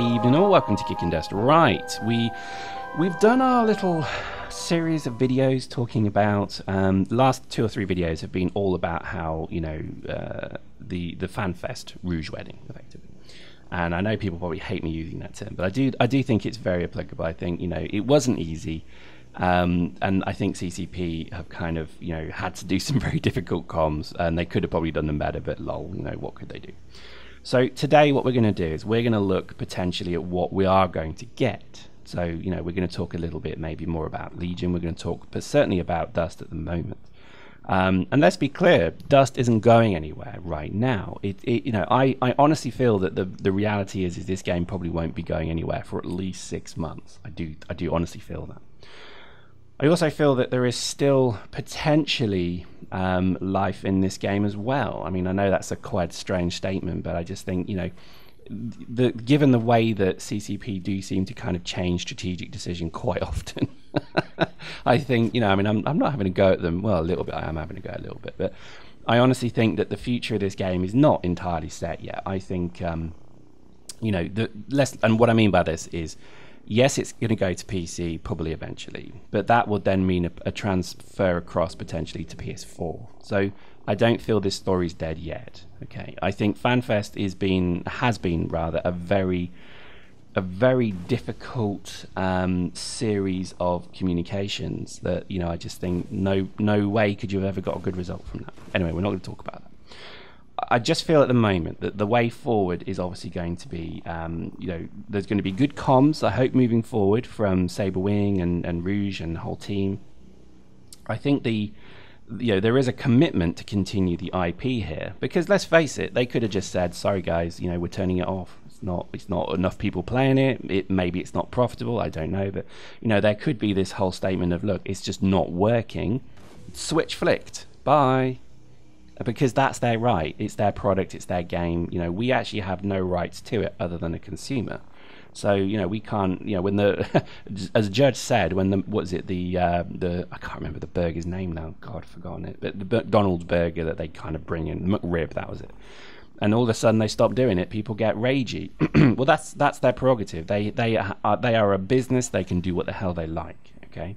evening all, welcome to Kicking Dust. Right, we've done our little series of videos talking about, the last 2 or 3 videos have been all about how, you know, the FanFest Rouge Wedding, effectively. And I know people probably hate me using that term, but I do think it's very applicable. I think, you know, it wasn't easy. And I think CCP have kind of, you know, had to do some very difficult comms, and they could have probably done them better, but lol, you know, what could they do? So today what we're going to do is we're going to look potentially at what we are going to get. So, you know, we're going to talk a little bit maybe more about Legion. We're going to talk, but certainly about Dust at the moment. And let's be clear, Dust isn't going anywhere right now. You know, I honestly feel that the reality is this game probably won't be going anywhere for at least 6 months. I do honestly feel that. I also feel that there is still potentially life in this game as well. I mean, I know that's a quite strange statement, but I just think, you know, given the way that CCP do seem to kind of change strategic decision quite often, I think, you know, I mean, I'm not having a go at them. Well, a little bit, I am having a go a little bit, but I honestly think that the future of this game is not entirely set yet. I think, you know, and what I mean by this is, yes, it's going to go to PC probably eventually, but that would then mean a transfer across potentially to PS4. So I don't feel this story's dead yet. Okay, I think FanFest has been rather a very difficult series of communications that, you know, I just think no way could you have ever got a good result from that. Anyway, we're not going to talk about that. I just feel at the moment that the way forward is obviously going to be, you know, there's going to be good comms, I hope, moving forward from Saberwing and Rouge and the whole team. I think you know, there is a commitment to continue the IP here, because let's face it, they could have just said, sorry guys, you know, we're turning it off. It's not enough people playing it. Maybe it's not profitable, I don't know, but you know, there could be this whole statement of, look, it's just not working. Switch flicked. Bye. Because that's their right, it's their product, it's their game. You know, we actually have no rights to it other than a consumer. So, you know, we can't, you know, when as Judge said, when I can't remember the burger's name now, God, I've forgotten it, but the McDonald's burger that they kind of bring in, the McRib, that was it. And all of a sudden they stop doing it, people get ragey. Well, that's their prerogative. They are a business, they can do what the hell they like, okay?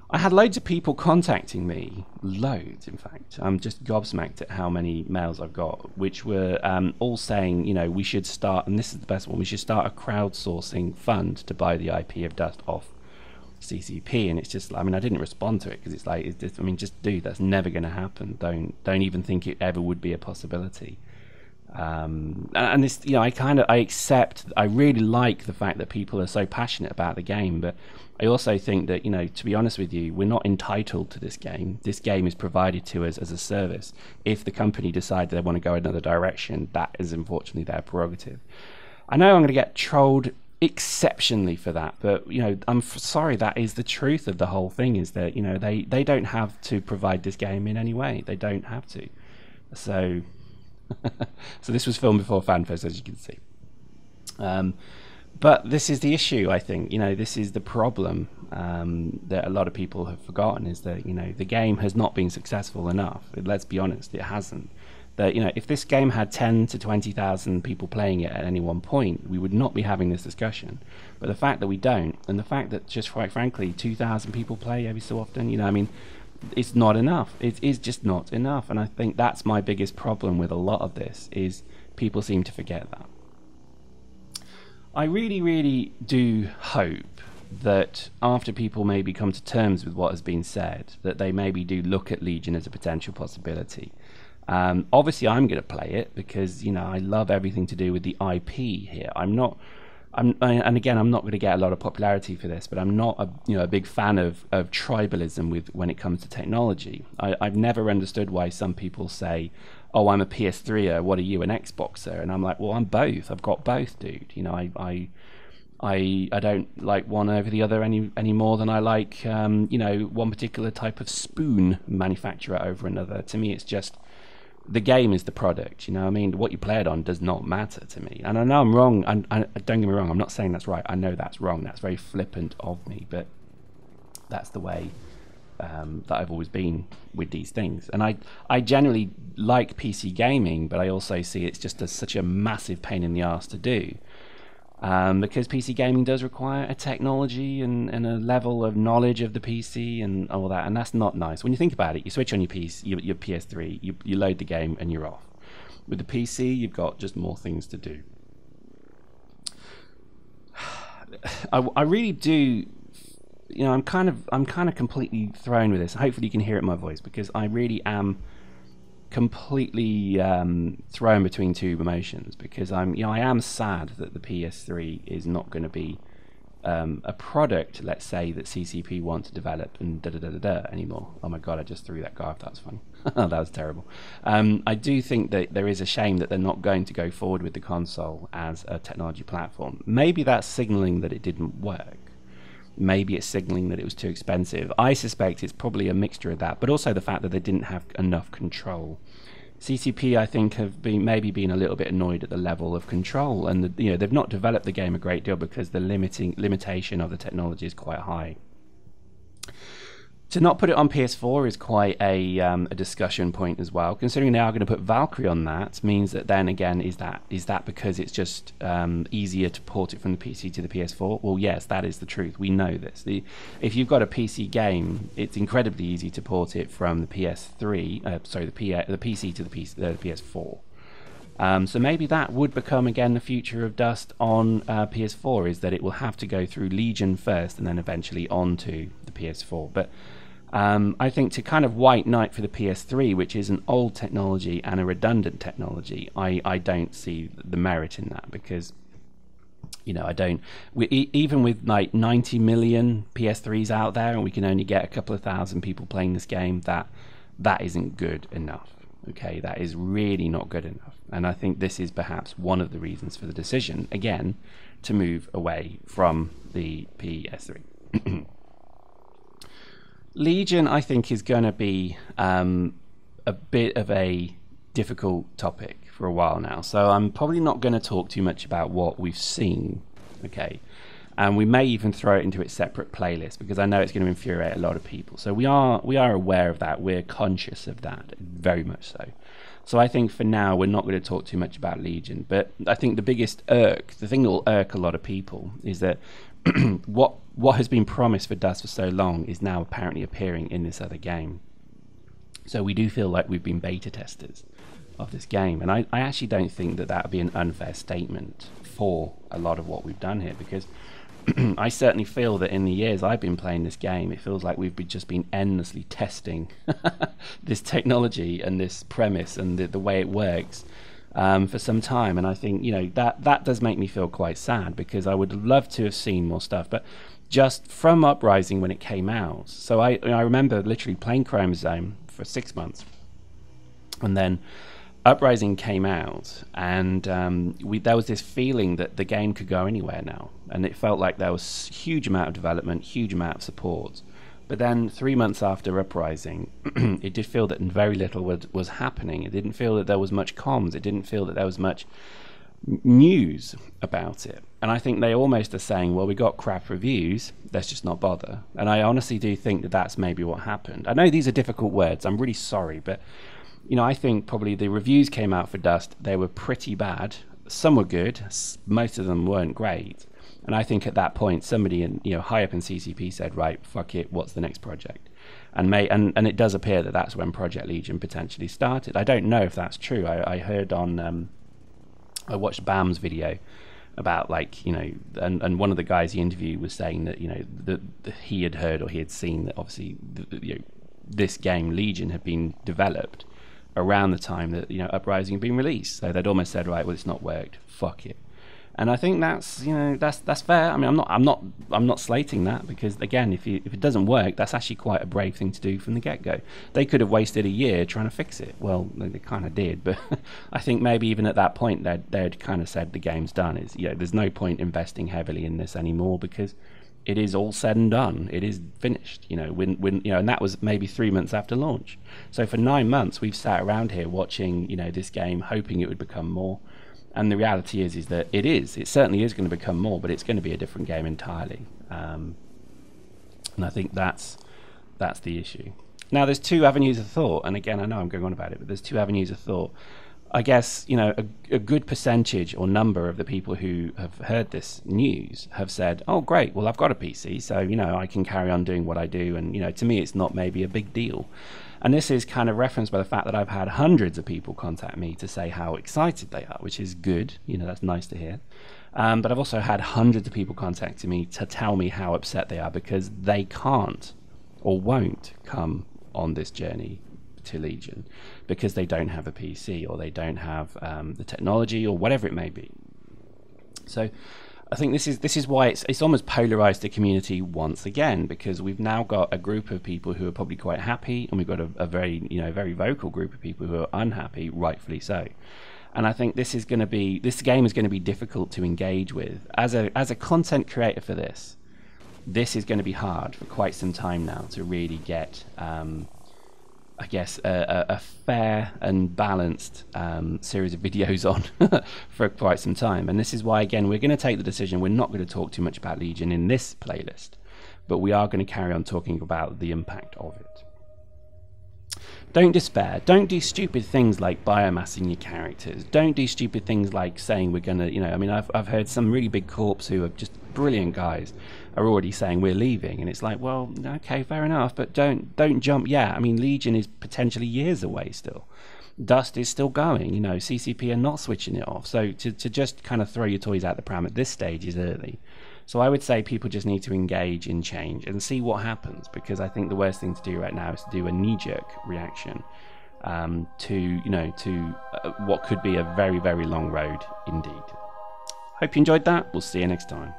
I had loads of people contacting me, loads in fact. I'm just gobsmacked at how many mails I've got, which were all saying, you know, we should start, and this is the best one, we should start a crowdsourcing fund to buy the IP of Dust off CCP. And it's just, I mean, I didn't respond to it because it's like, I mean, just dude, that's never going to happen. Don't even think it ever would be a possibility. And this, you know, I accept, I really like the fact that people are so passionate about the game, but I also think that, you know, to be honest with you, we're not entitled to this game. This game is provided to us as a service. If the company decides they want to go another direction, that is unfortunately their prerogative. I know I'm going to get trolled exceptionally for that, but, you know, I'm sorry, that is the truth of the whole thing, is that, you know, they don't have to provide this game in any way. They don't have to. So so this was filmed before FanFest, as you can see. But this is the issue, I think. You know, this is the problem that a lot of people have forgotten, is that, you know, the game has not been successful enough. Let's be honest, it hasn't. That, you know, if this game had 10 to 20,000 people playing it at any one point, we would not be having this discussion. But the fact that we don't, and the fact that, just quite frankly, 2,000 people play every so often, you know, I mean, it's not enough. It is just not enough. And I think that's my biggest problem with a lot of this, is people seem to forget that. I really, really do hope that after people maybe come to terms with what has been said, that they maybe do look at Legion as a potential possibility. Obviously, I'm going to play it because, you know, I love everything to do with the IP here. And again, I'm not going to get a lot of popularity for this, but I'm not a big fan of tribalism when it comes to technology. I've never understood why some people say, oh, I'm a PS3er, what are you, an Xboxer? And I'm like, well, I'm both. I've got both, dude. You know, I don't like one over the other any more than I like, you know, one particular type of spoon manufacturer over another. To me, it's just, the game is the product, you know what I mean? What you play it on does not matter to me. And I know I'm wrong, and don't get me wrong, I'm not saying that's right. I know that's wrong. That's very flippant of me, but that's the way that I've always been with these things. And I generally like PC gaming, but I also see it's just such a massive pain in the arse to do. because PC gaming does require a technology and a level of knowledge of the PC and all that, and that's not nice. When you think about it, you switch on your your PS3, you load the game, and you're off. With the PC, you've got just more things to do. I really do. I'm kind of completely thrown with this. Hopefully, you can hear it in my voice, because I really am completely thrown between two emotions, because I am sad that the PS3 is not going to be a product, let's say, that CCP want to develop and anymore. Oh my god, I just threw that guy off. That was funny. That was terrible. I do think that there is a shame that they're not going to go forward with the console as a technology platform. Maybe that's signaling that it didn't work. Maybe it's signaling that it was too expensive. I suspect it's probably a mixture of that, but also the fact that they didn't have enough control. CCP, I think, have maybe been a little bit annoyed at the level of control, and they've not developed the game a great deal because the limitation of the technology is quite high. To not put it on PS4 is quite a discussion point as well. Considering they are going to put Valkyrie on that, means that then again, is that because it's just easier to port it from the PC to the PS4? Well, yes, that is the truth. We know this. If you've got a PC game, it's incredibly easy to port it from the PS3, the PC to the PS4. So maybe that would become again the future of Dust on PS4, is that it will have to go through Legion first and then eventually onto the PS4. But I think to kind of white knight for the PS3, which is an old technology and a redundant technology, I don't see the merit in that, because even with like 90 million PS3s out there and we can only get a couple of thousand people playing this game, that isn't good enough. Okay, that is really not good enough. And I think this is perhaps one of the reasons for the decision, again, to move away from the PS3. Legion, I think, is going to be a bit of a difficult topic for a while now. So I'm probably not going to talk too much about what we've seen, okay? And we may even throw it into its separate playlist, because I know it's going to infuriate a lot of people. So we are aware of that. We're conscious of that, very much so. So I think for now we're not going to talk too much about Legion. But I think the thing that will irk a lot of people is that what has been promised for Dust for so long is now apparently appearing in this other game. So we do feel like we've been beta testers of this game, and I actually don't think that would be an unfair statement for a lot of what we've done here, because I certainly feel that in the years I've been playing this game, it feels like we've just been endlessly testing this technology and this premise and the way it works for some time. And I think that does make me feel quite sad, because I would love to have seen more stuff. But just from Uprising when it came out, so I remember literally playing Chromosome for 6 months, and then Uprising came out, and there was this feeling that the game could go anywhere now, and it felt like there was huge amount of development, huge amount of support. But then 3 months after Uprising, it did feel that very little was happening. It didn't feel that there was much comms. It didn't feel that there was much news about it. And I think they almost are saying, well, we got crap reviews, let's just not bother. And I honestly do think that that's maybe what happened. I know these are difficult words. I'm really sorry, but I think probably the reviews came out for Dust. They were pretty bad. Some were good. Most of them weren't great. And I think at that point, somebody high up in CCP said, right, fuck it, what's the next project? And it does appear that that's when Project Legion potentially started. I don't know if that's true. I heard on, I watched Bam's video about and one of the guys he interviewed was saying that that he had heard or he had seen that obviously this game Legion had been developed around the time that Uprising had been released. So they'd almost said, right, well, it's not worked, fuck it. And I think that's that's fair. I mean, I'm not slating that, because again, if it doesn't work, that's actually quite a brave thing to do from the get-go. They could have wasted a year trying to fix it. Well, they kind of did, but I think maybe even at that point they'd kind of said the game's done. There's no point investing heavily in this anymore, because it is all said and done. It is finished. And that was maybe 3 months after launch. So for 9 months we've sat around here watching this game, hoping it would become more. And the reality is that it certainly is going to become more, but it's going to be a different game entirely. And I think that's the issue. Now, there's two avenues of thought, and again, I know I'm going on about it, but there's two avenues of thought. I guess, you know, a good percentage or number of the people who have heard this news have said, oh, great, well, I've got a PC, so, you know, I can carry on doing what I do. And, you know, to me, it's not maybe a big deal. And this is kind of referenced by the fact that I've had hundreds of people contact me to say how excited they are, which is good. You know, that's nice to hear. But I've also had hundreds of people contacting me to tell me how upset they are because they can't or won't come on this journey to Legion because they don't have a PC or they don't have the technology or whatever it may be. So I think this is why it's almost polarized the community once again, because we've now got a group of people who are probably quite happy, and we've got a very, you know, very vocal group of people who are unhappy, rightfully so. And I think this game is going to be difficult to engage with as a content creator for this. This is going to be hard for quite some time now to really get, I guess, a fair and balanced series of videos on for quite some time. And this is why, again, we're going to take the decision. We're not going to talk too much about Legion in this playlist, but we are going to carry on talking about the impact of it. Don't despair. Don't do stupid things like biomassing your characters. Don't do stupid things like saying we're going to, you know, I mean, I've heard some really big corps who are just brilliant guys are already saying we're leaving, and it's like, well, okay, fair enough, but don't jump. Yeah, I mean, Legion is potentially years away still. Dust is still going, you know, CCP are not switching it off. So to just kind of throw your toys out the pram at this stage is early. So I would say people just need to engage in change and see what happens, because I think the worst thing to do right now is to do a knee-jerk reaction to what could be a very, very long road indeed. Hope you enjoyed that. We'll see you next time.